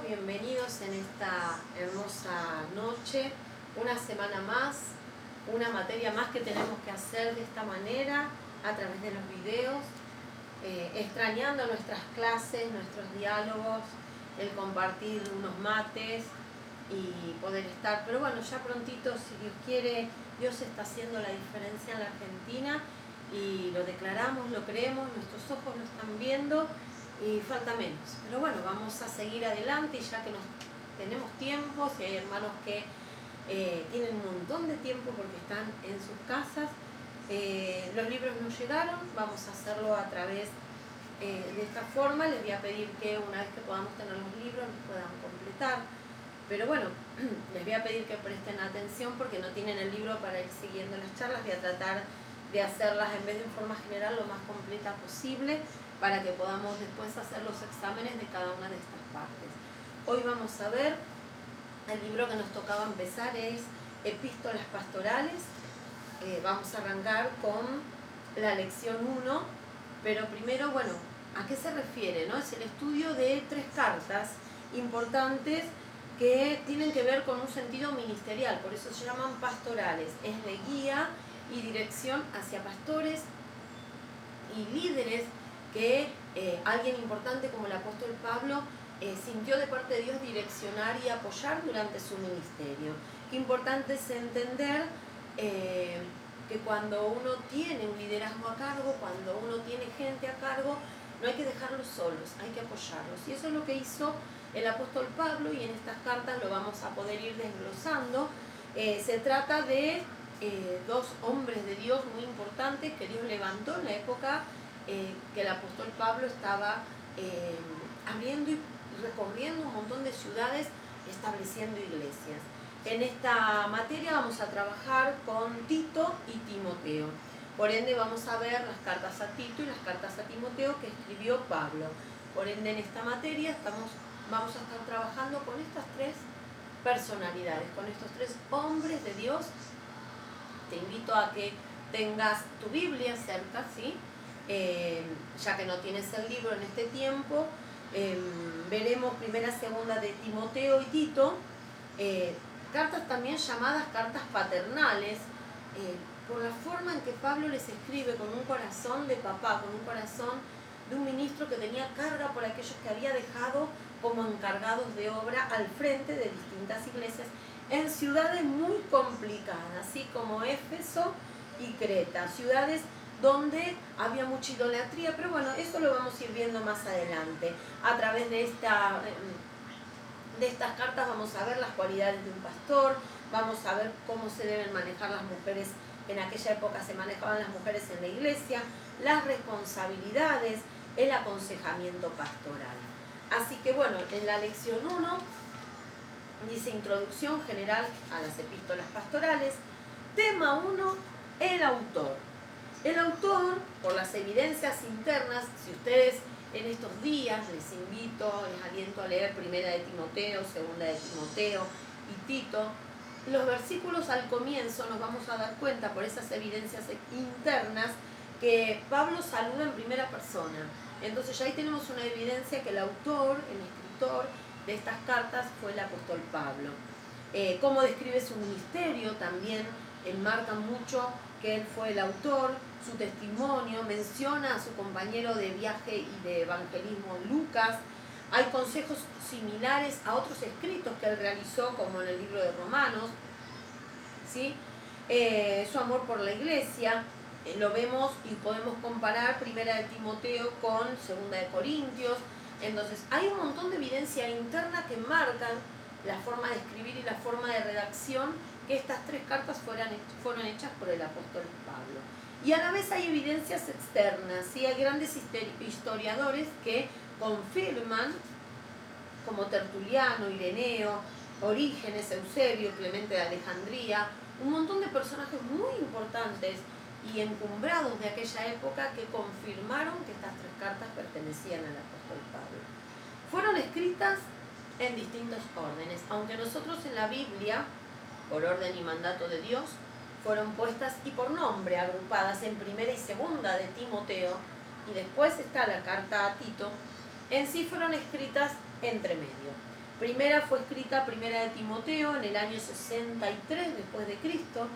bienvenidos en esta hermosa noche, una semana más, una materia más que tenemos que hacer de esta manera, a través de los videos, extrañando nuestras clases, nuestros diálogos, el compartir unos mates y poder estar. Pero bueno, ya prontito, si Dios quiere, Dios está haciendo la diferencia en la Argentina y lo declaramos, lo creemos, nuestros ojos lo están viendo. Y falta menos, pero bueno, vamos a seguir adelante ya que tenemos tiempo. Si hay hermanos que tienen un montón de tiempo porque están en sus casas, los libros no llegaron, vamos a hacerlo a través de esta forma. Les voy a pedir que una vez que podamos tener los libros los puedan completar, pero bueno, les voy a pedir que presten atención porque no tienen el libro para ir siguiendo las charlas. Voy a tratar de hacerlas en vez de en forma general lo más completa posible, para que podamos después hacer los exámenes de cada una de estas partes. Hoy vamos a ver, el libro que nos tocaba empezar es Epístolas Pastorales. Vamos a arrancar con la lección 1, pero primero, bueno, ¿a qué se refiere, no? Es el estudio de 3 cartas importantes que tienen que ver con un sentido ministerial, por eso se llaman pastorales. Es de guía y dirección hacia pastores y líderes que alguien importante como el apóstol Pablo sintió de parte de Dios direccionar y apoyar durante su ministerio. Qué importante es entender que cuando uno tiene un liderazgo a cargo, cuando uno tiene gente a cargo, no hay que dejarlos solos, hay que apoyarlos. Y eso es lo que hizo el apóstol Pablo, y en estas cartas lo vamos a poder ir desglosando. Se trata de 2 hombres de Dios muy importantes que Dios levantó en la época que el apóstol Pablo estaba abriendo y recorriendo un montón de ciudades, estableciendo iglesias. En esta materia vamos a trabajar con Tito y Timoteo. Por ende vamos a ver las cartas a Tito y las cartas a Timoteo que escribió Pablo. Por ende en esta materia vamos a estar trabajando con estas 3 personalidades, con estos 3 hombres de Dios. Te invito a que tengas tu Biblia cerca, ¿sí? Ya que no tienes el libro en este tiempo, veremos primera, segunda de Timoteo y Tito, cartas también llamadas cartas paternales, por la forma en que Pablo les escribe con un corazón de papá, con un corazón de un ministro que tenía carga por aquellos que había dejado como encargados de obra al frente de distintas iglesias en ciudades muy complicadas, así como Éfeso y Creta, ciudades donde había mucha idolatría, pero bueno, eso lo vamos a ir viendo más adelante. A través de estas cartas vamos a ver las cualidades de un pastor, vamos a ver cómo se deben manejar las mujeres. En aquella época se manejaban las mujeres en la iglesia, las responsabilidades, el aconsejamiento pastoral. Así que bueno, en la lección 1 dice introducción general a las epístolas pastorales. Tema 1, el autor. El autor, por las evidencias internas, si ustedes en estos días les aliento a leer primera de Timoteo, segunda de Timoteo y Tito, los versículos al comienzo nos vamos a dar cuenta por esas evidencias internas que Pablo saluda en primera persona. Entonces ya ahí tenemos una evidencia que el autor, el escritor de estas cartas fue el apóstol Pablo. Cómo describe su ministerio también enmarca mucho que él fue el autor. Su testimonio menciona a su compañero de viaje y de evangelismo Lucas. Hay consejos similares a otros escritos que él realizó, como en el libro de Romanos, ¿sí? Su amor por la iglesia, lo vemos y podemos comparar primera de Timoteo con segunda de Corintios. Entonces hay un montón de evidencia interna que marcan la forma de escribir y la forma de redacción, que estas 3 cartas fueron hechas por el apóstol Pablo. Y a la vez hay evidencias externas, ¿sí? Hay grandes historiadores que confirman, como Tertuliano, Ireneo, Orígenes, Eusebio, Clemente de Alejandría, un montón de personajes muy importantes y encumbrados de aquella época que confirmaron que estas 3 cartas pertenecían al apóstol Pablo. Fueron escritas en distintos órdenes, aunque nosotros en la Biblia, por orden y mandato de Dios, fueron puestas y por nombre, agrupadas en primera y segunda de Timoteo, y después está la carta a Tito. En sí fueron escritas entre medio. Primera fue escrita, primera de Timoteo, en el año 63 después de Cristo,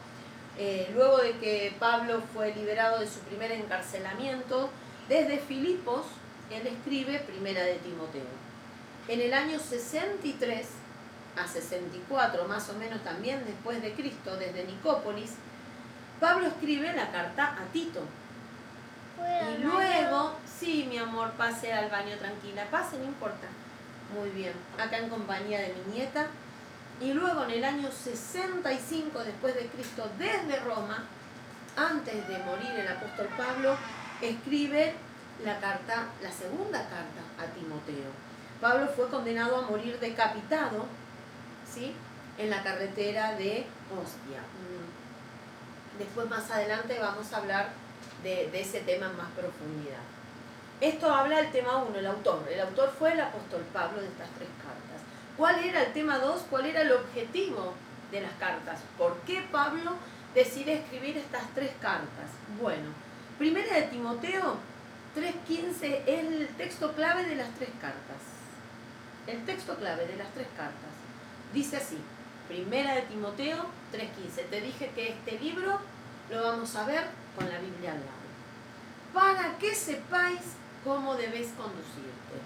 luego de que Pablo fue liberado de su primer encarcelamiento. Desde Filipos, él escribe primera de Timoteo. En el año 63 a 64, más o menos también después de Cristo, desde Nicópolis, Pablo escribe la carta a Tito. Y luego, sí, mi amor, pase al baño tranquila, pase, no importa. Muy bien, acá en compañía de mi nieta. Y luego en el año 65 después de Cristo, desde Roma, antes de morir el apóstol Pablo, escribe la segunda carta a Timoteo. Pablo fue condenado a morir decapitado, ¿sí?, en la carretera de Ostia. Después, más adelante, vamos a hablar de ese tema en más profundidad. Esto habla del tema 1, el autor. El autor fue el apóstol Pablo de estas 3 cartas. ¿Cuál era el tema 2? ¿Cuál era el objetivo de las cartas? ¿Por qué Pablo decide escribir estas 3 cartas? Bueno, primera de Timoteo 3:15 es el texto clave de las 3 cartas. El texto clave de las 3 cartas dice así: primera de Timoteo 3:15. Te dije que este libro lo vamos a ver con la Biblia al lado. Para que sepáis cómo debéis conducirte.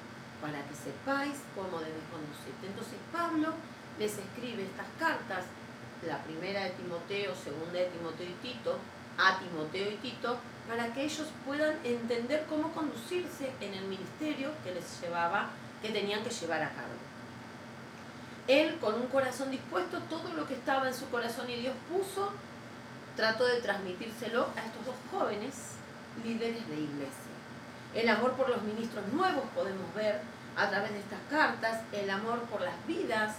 Para que sepáis cómo debéis conducirte. Entonces Pablo les escribe estas cartas, la primera de Timoteo, segunda de Timoteo y Tito, a Timoteo y Tito, para que ellos puedan entender cómo conducirse en el ministerio que tenían que llevar a cabo. Él, con un corazón dispuesto, todo lo que estaba en su corazón y Dios puso, trató de transmitírselo a estos 2 jóvenes líderes de iglesia. El amor por los ministros nuevos podemos ver a través de estas cartas, el amor por las vidas,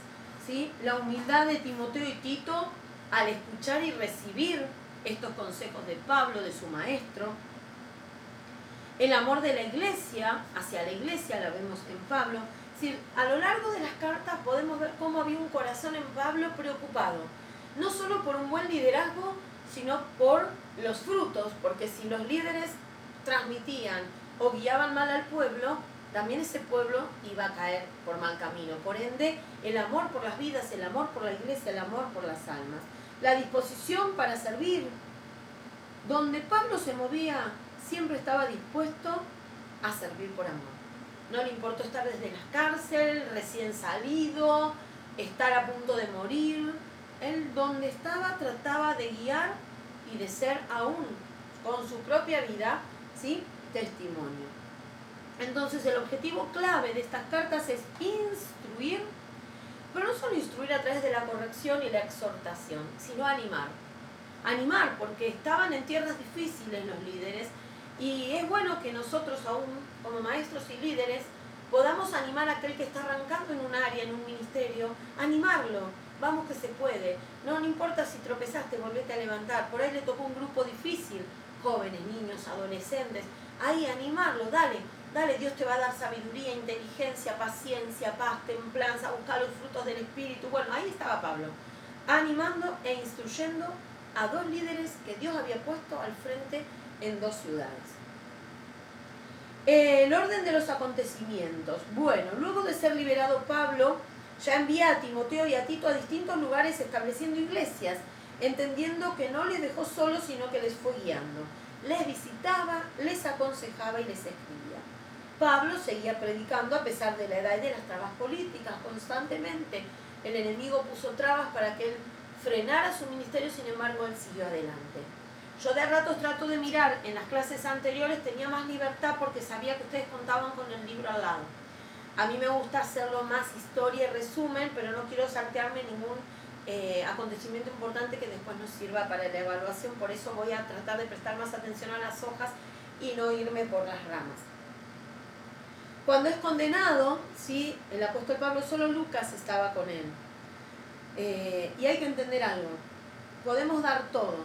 ¿sí?, la humildad de Timoteo y Tito al escuchar y recibir estos consejos de Pablo, de su maestro. El amor de la iglesia, hacia la iglesia, la vemos en Pablo. Es decir, a lo largo de las cartas podemos ver cómo había un corazón en Pablo preocupado, no solo por un buen liderazgo, sino por los frutos, porque si los líderes transmitían o guiaban mal al pueblo, también ese pueblo iba a caer por mal camino. Por ende, el amor por las vidas, el amor por la iglesia, el amor por las almas. La disposición para servir. Donde Pablo se movía, siempre estaba dispuesto a servir por amor. No le importó estar desde la cárcel, recién salido, estar a punto de morir. Él, donde estaba, trataba de guiar y de ser aún, con su propia vida, ¿sí?, testimonio. Entonces, el objetivo clave de estas cartas es instruir, pero no solo instruir a través de la corrección y la exhortación, sino animar. Animar, porque estaban en tierras difíciles los líderes, y es bueno que nosotros aún, como maestros y líderes, podamos animar a aquel que está arrancando en un área, en un ministerio, animarlo. Vamos que se puede. No importa si tropezaste, volvete a levantar. Por ahí le tocó un grupo difícil, jóvenes, niños, adolescentes. Ahí animarlo, dale, Dios te va a dar sabiduría, inteligencia, paciencia, paz, templanza, buscar los frutos del Espíritu. Bueno, ahí estaba Pablo, animando e instruyendo a 2 líderes que Dios había puesto al frente en 2 ciudades. El orden de los acontecimientos. Bueno, luego de ser liberado Pablo, ya envía a Timoteo y a Tito a distintos lugares estableciendo iglesias, entendiendo que no les dejó solos, sino que les fue guiando. Les visitaba, les aconsejaba y les escribía. Pablo seguía predicando a pesar de la edad y de las trabas políticas constantemente. El enemigo puso trabas para que él frenara su ministerio, sin embargo él siguió adelante. Yo de ratos trato de mirar, en las clases anteriores tenía más libertad porque sabía que ustedes contaban con el libro al lado. A mí me gusta hacerlo más historia y resumen, pero no quiero saltearme ningún acontecimiento importante que después nos sirva para la evaluación. Por eso voy a tratar de prestar más atención a las hojas y no irme por las ramas. Cuando es condenado, ¿sí?, el apóstol Pablo, solo Lucas estaba con él. Y hay que entender algo. Podemos dar todo,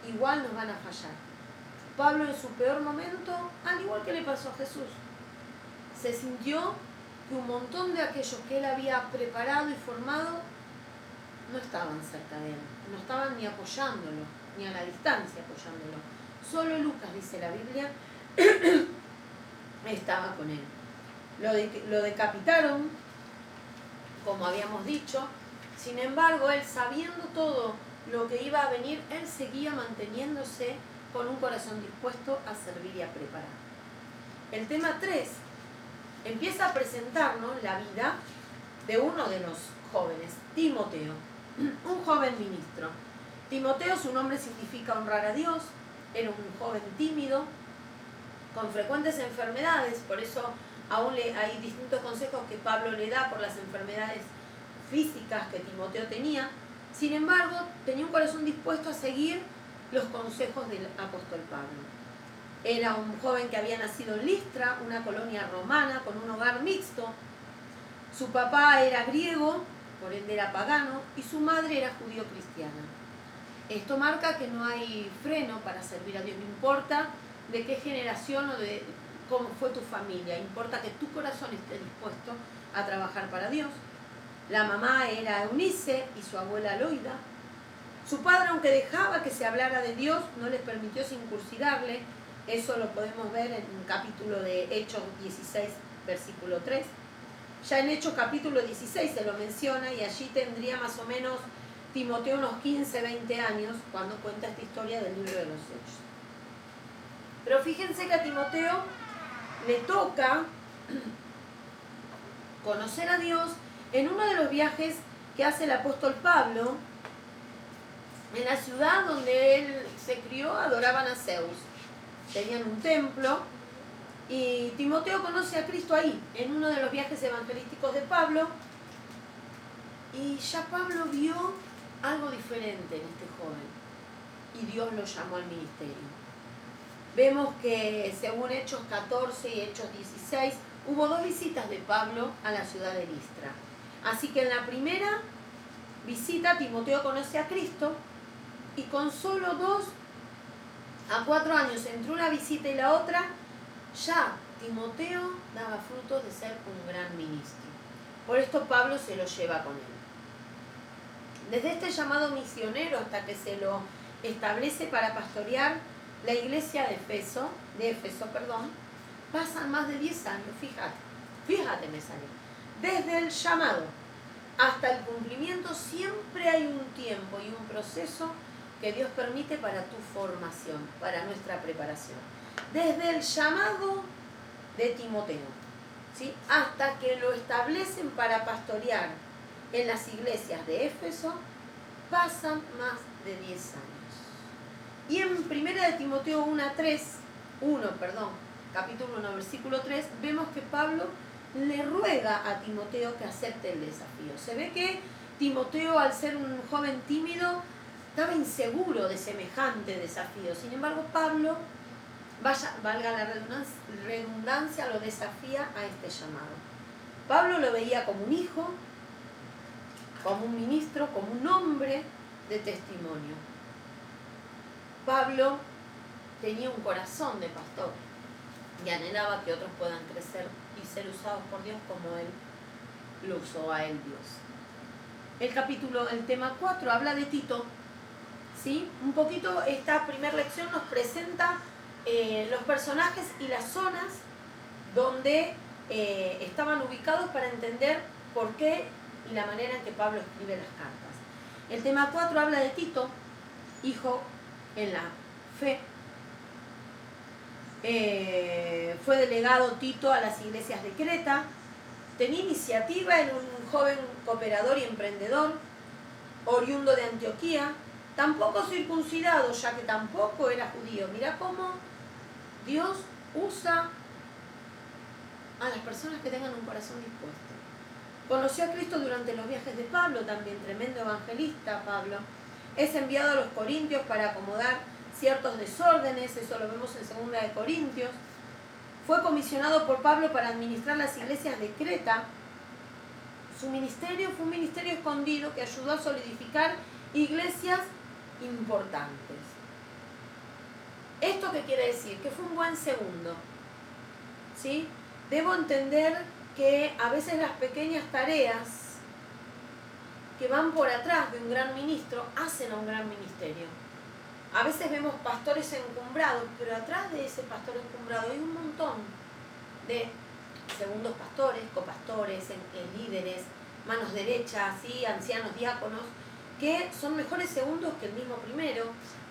igual nos van a fallar. Pablo, en su peor momento, al igual que le pasó a Jesús, se sintió que un montón de aquellos que él había preparado y formado no estaban cerca de él, no estaban ni apoyándolo, ni a la distancia apoyándolo. Solo Lucas, dice la Biblia, estaba con él. Lo decapitaron, como habíamos dicho. Sin embargo, él, sabiendo todo lo que iba a venir, él seguía manteniéndose con un corazón dispuesto a servir y a preparar. El tema 3 empieza a presentarnos la vida de uno de los jóvenes, Timoteo, un joven ministro. Timoteo, su nombre significa honrar a Dios, era un joven tímido, con frecuentes enfermedades, por eso aún hay distintos consejos que Pablo le da por las enfermedades físicas que Timoteo tenía. Sin embargo, tenía un corazón dispuesto a seguir los consejos del apóstol Pablo. Era un joven que había nacido en Listra, una colonia romana con un hogar mixto. Su papá era griego, por ende era pagano, y su madre era judío-cristiana. Esto marca que no hay freno para servir a Dios, no importa de qué generación o de cómo fue tu familia, importa que tu corazón esté dispuesto a trabajar para Dios. La mamá era Eunice y su abuela Loida. Su padre, aunque dejaba que se hablara de Dios, no les permitió circuncidarle. Eso lo podemos ver en un capítulo de Hechos 16, versículo 3. Ya en Hechos capítulo 16 se lo menciona, y allí tendría más o menos Timoteo unos 15, 20 años cuando cuenta esta historia del libro de los Hechos. Pero fíjense que a Timoteo le toca conocer a Dios en uno de los viajes que hace el apóstol Pablo. En la ciudad donde él se crió adoraban a Zeus, tenían un templo, y Timoteo conoce a Cristo ahí, en uno de los viajes evangelísticos de Pablo, y ya Pablo vio algo diferente en este joven, y Dios lo llamó al ministerio. Vemos que según Hechos 14 y Hechos 16, hubo 2 visitas de Pablo a la ciudad de Listra. Así que en la primera visita Timoteo conoce a Cristo, y con solo 2 a 4 años entre una visita y la otra, ya Timoteo daba frutos de ser un gran ministro. Por esto Pablo se lo lleva con él. Desde este llamado misionero hasta que se lo establece para pastorear la iglesia de Éfeso, pasan más de 10 años, fíjate me salió. Desde el llamado hasta el cumplimiento siempre hay un tiempo y un proceso que Dios permite para tu formación, para nuestra preparación. Desde el llamado de Timoteo, ¿sí?, hasta que lo establecen para pastorear en las iglesias de Éfeso, pasan más de 10 años. Y en 1 de Timoteo 1, capítulo 1, versículo 3, vemos que Pablo le ruega a Timoteo que acepte el desafío. Se ve que Timoteo, al ser un joven tímido, estaba inseguro de semejante desafío. Sin embargo, Pablo, valga la redundancia, lo desafía a este llamado. Pablo lo veía como un hijo, como un ministro, como un hombre de testimonio. Pablo tenía un corazón de pastor y anhelaba que otros puedan crecer y ser usados por Dios como él lo usó a él Dios. El tema 4 habla de Tito, ¿sí? Un poquito esta primera lección nos presenta los personajes y las zonas donde estaban ubicados para entender por qué y la manera en que Pablo escribe las cartas. El tema 4 habla de Tito, hijo en la fe. Fue delegado Tito a las iglesias de Creta, tenía iniciativa, en un joven cooperador y emprendedor, oriundo de Antioquía, tampoco circuncidado, ya que tampoco era judío. Mirá cómo Dios usa a las personas que tengan un corazón dispuesto. Conoció a Cristo durante los viajes de Pablo, también tremendo evangelista Pablo. Es enviado a los Corintios para acomodar ciertos desórdenes, eso lo vemos en 2 de Corintios. Fue comisionado por Pablo para administrar las iglesias de Creta. Su ministerio fue un ministerio escondido que ayudó a solidificar iglesias importantes. ¿Esto qué quiere decir? Que fue un buen segundo, ¿sí? Debo entender que a veces las pequeñas tareas que van por atrás de un gran ministro hacen a un gran ministerio. A veces vemos pastores encumbrados, pero atrás de ese pastor encumbrado hay un montón de segundos pastores, copastores, líderes, manos derechas, ¿sí? Ancianos, diáconos, que son mejores segundos que el mismo primero,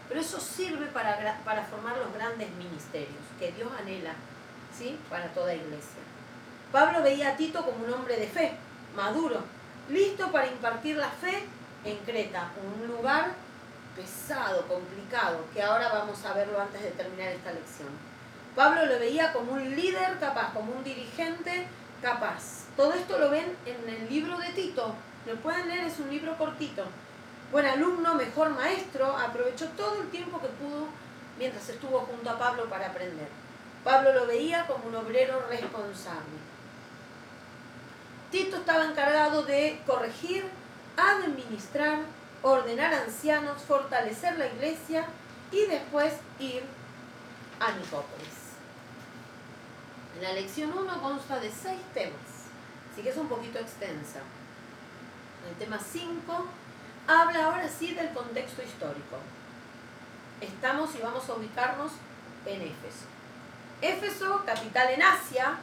pero eso sirve para formar los grandes ministerios que Dios anhela, ¿sí? Para toda iglesia. Pablo veía a Tito como un hombre de fe, maduro, listo para impartir la fe en Creta, un lugar pesado, complicado, que ahora vamos a verlo antes de terminar esta lección. Pablo lo veía como un líder capaz, como un dirigente capaz. Todo esto lo ven en el libro de Tito, lo pueden leer, es un libro cortito. Buen alumno, mejor maestro, aprovechó todo el tiempo que pudo mientras estuvo junto a Pablo para aprender. Pablo lo veía como un obrero responsable. Tito estaba encargado de corregir, administrar, ordenar ancianos, fortalecer la iglesia y después ir a Nicópolis. La lección 1 consta de 6 temas, así que es un poquito extensa. El tema 5 habla ahora sí del contexto histórico. Estamos y vamos a ubicarnos en Éfeso. Éfeso, capital en Asia,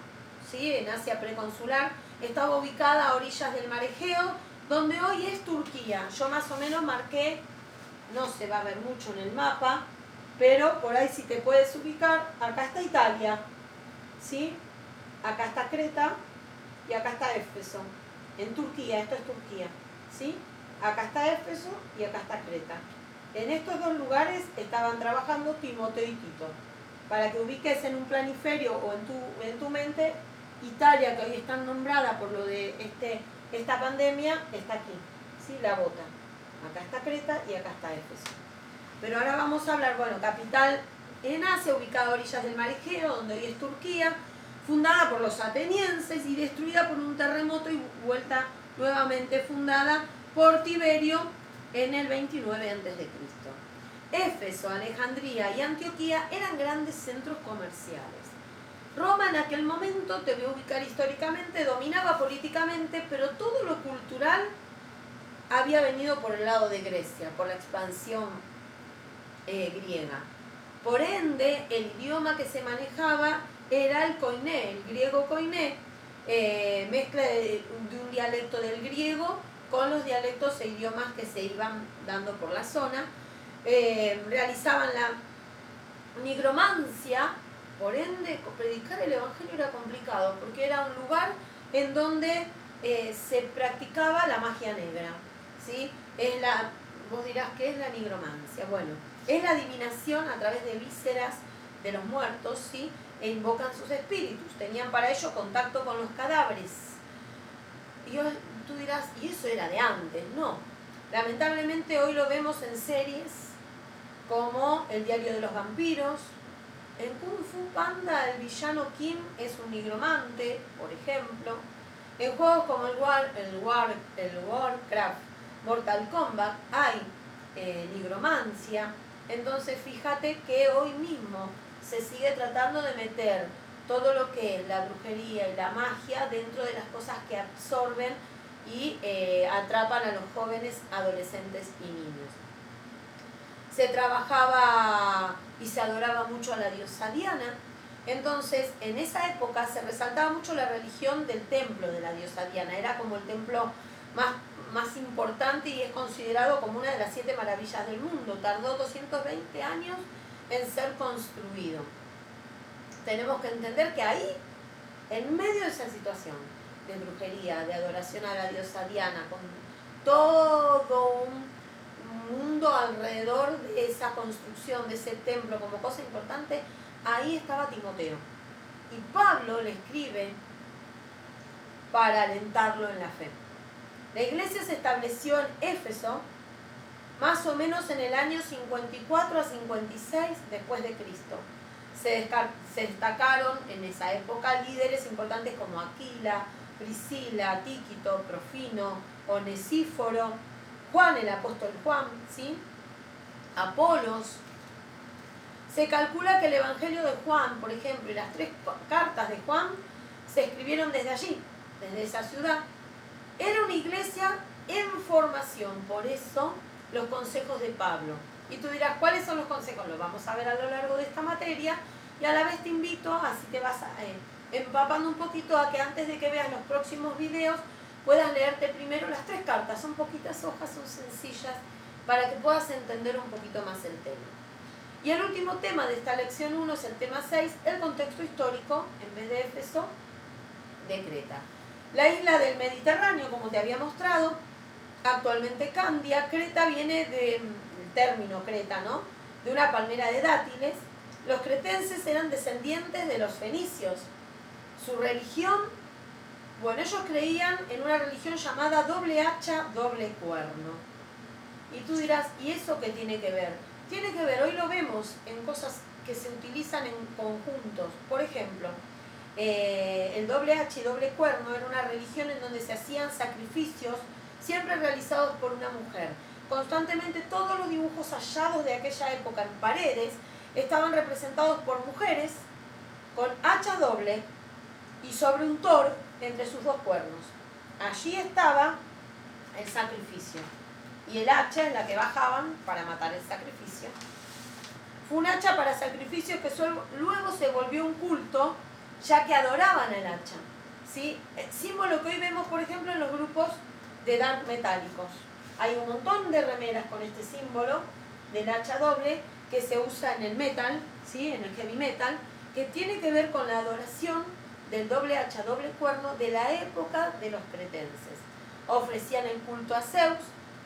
¿sí? En Asia preconsular, estaba ubicada a orillas del mar Egeo, donde hoy es Turquía. Yo más o menos marqué, no se va a ver mucho en el mapa, pero por ahí si te puedes ubicar, acá está Italia, ¿sí? Acá está Creta y acá está Éfeso. En Turquía, esto es Turquía, ¿sí? Acá está Éfeso y acá está Creta. En estos dos lugares estaban trabajando Timoteo y Tito. Para que ubiques en un planiferio o en tu mente, Italia, que hoy está nombrada por lo de esta pandemia, está aquí, ¿sí? La bota. Acá está Creta y acá está Éfeso. Pero ahora vamos a hablar, bueno, capital en Asia, ubicada a orillas del mar Egeo, donde hoy es Turquía, fundada por los atenienses y destruida por un terremoto y vuelta nuevamente fundada por Tiberio en el 29 a.C. Éfeso, Alejandría y Antioquía eran grandes centros comerciales. Roma en aquel momento, te voy a ubicar históricamente, dominaba políticamente, pero todo lo cultural había venido por el lado de Grecia, por la expansión griega. Por ende, el idioma que se manejaba era el koiné, el griego koiné, mezcla de un dialecto del griego con los dialectos e idiomas que se iban dando por la zona. Realizaban la nigromancia, por ende predicar el evangelio era complicado porque era un lugar en donde se practicaba la magia negra, ¿sí? Vos dirás, ¿qué es la nigromancia? Bueno, es la adivinación a través de vísceras de los muertos, ¿sí? E invocan sus espíritus, tenían para ello contacto con los cadáveres. Y tú dirás, ¿y eso era de antes? No, lamentablemente hoy lo vemos en series como El diario de los vampiros. En Kung Fu Panda el villano Kim es un nigromante, por ejemplo. En juegos como el Warcraft, Mortal Kombat hay nigromancia. Entonces fíjate que hoy mismo se sigue tratando de meter todo lo que es la brujería y la magia dentro de las cosas que absorben y atrapan a los jóvenes, adolescentes y niños. Se trabajaba y se adoraba mucho a la diosa Diana. Entonces, en esa época se resaltaba mucho la religión del templo de la diosa Diana. Era como el templo más importante y es considerado como una de las 7 maravillas del mundo. Tardó 220 años en ser construido. Tenemos que entender que ahí, en medio de esa situación de brujería, de adoración a la diosa Diana, con todo un mundo alrededor de esa construcción, de ese templo como cosa importante, ahí estaba Timoteo. Y Pablo le escribe para alentarlo en la fe. La iglesia se estableció en Éfeso más o menos en el año 54 a 56 después de Cristo. Se destacaron en esa época líderes importantes como Aquila, Priscila, Tíquito, Profino, Onesíforo, Juan, el apóstol Juan, ¿sí? Apolos. Se calcula que el Evangelio de Juan, por ejemplo, y las 3 cartas de Juan se escribieron desde allí, desde esa ciudad. Era una iglesia en formación, por eso los consejos de Pablo. Y tú dirás, ¿cuáles son los consejos? Los vamos a ver a lo largo de esta materia y a la vez te invito, así te vas empapando un poquito, a que antes de que veas los próximos videos puedas leerte primero las 3 cartas. Son poquitas hojas, son sencillas, para que puedas entender un poquito más el tema. Y el último tema de esta lección 1 es el tema 6, el contexto histórico, en vez de Éfeso, de Creta. La isla del Mediterráneo, como te había mostrado, actualmente Candia. Creta viene del término Creta, ¿no? De una palmera de dátiles. Los cretenses eran descendientes de los fenicios. Su religión, bueno, ellos creían en una religión llamada doble hacha, doble cuerno. Y tú dirás, ¿y eso qué tiene que ver? Tiene que ver, hoy lo vemos en cosas que se utilizan en conjuntos. Por ejemplo, el doble hacha y doble cuerno era una religión en donde se hacían sacrificios siempre realizados por una mujer. Constantemente todos los dibujos hallados de aquella época en paredes estaban representados por mujeres con hacha doble y sobre un toro entre sus 2 cuernos. Allí estaba el sacrificio. Y el hacha en la que bajaban para matar el sacrificio. Fue un hacha para sacrificios que luego se volvió un culto, ya que adoraban el hacha. ¿Sí? El símbolo que hoy vemos, por ejemplo, en los grupos de dance metálicos. Hay un montón de remeras con este símbolo del hacha doble que se usa en el metal, ¿sí? En el heavy metal, que tiene que ver con la adoración del doble hacha, doble cuerno de la época de los cretenses. Ofrecían el culto a Zeus,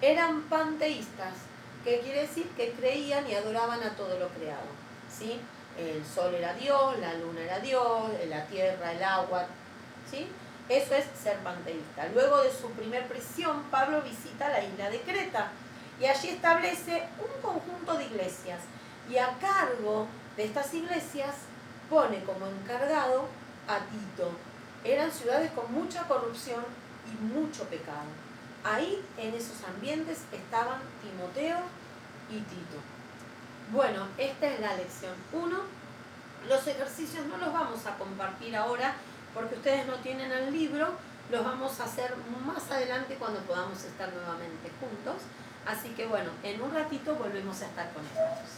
eran panteístas, que quiere decir que creían y adoraban a todo lo creado, ¿sí? El sol era Dios, la luna era Dios, la tierra, el agua, ¿sí? Eso es ser panteísta. Luego de su primer prisión, Pablo visita la isla de Creta y allí establece un conjunto de iglesias y a cargo de estas iglesias pone como encargado a Tito. Eran ciudades con mucha corrupción y mucho pecado. Ahí, en esos ambientes, estaban Timoteo y Tito. Bueno, esta es la lección 1. Los ejercicios no los vamos a compartir ahora porque ustedes no tienen el libro. Los vamos a hacer más adelante cuando podamos estar nuevamente juntos. Así que bueno, en un ratito volvemos a estar conectados.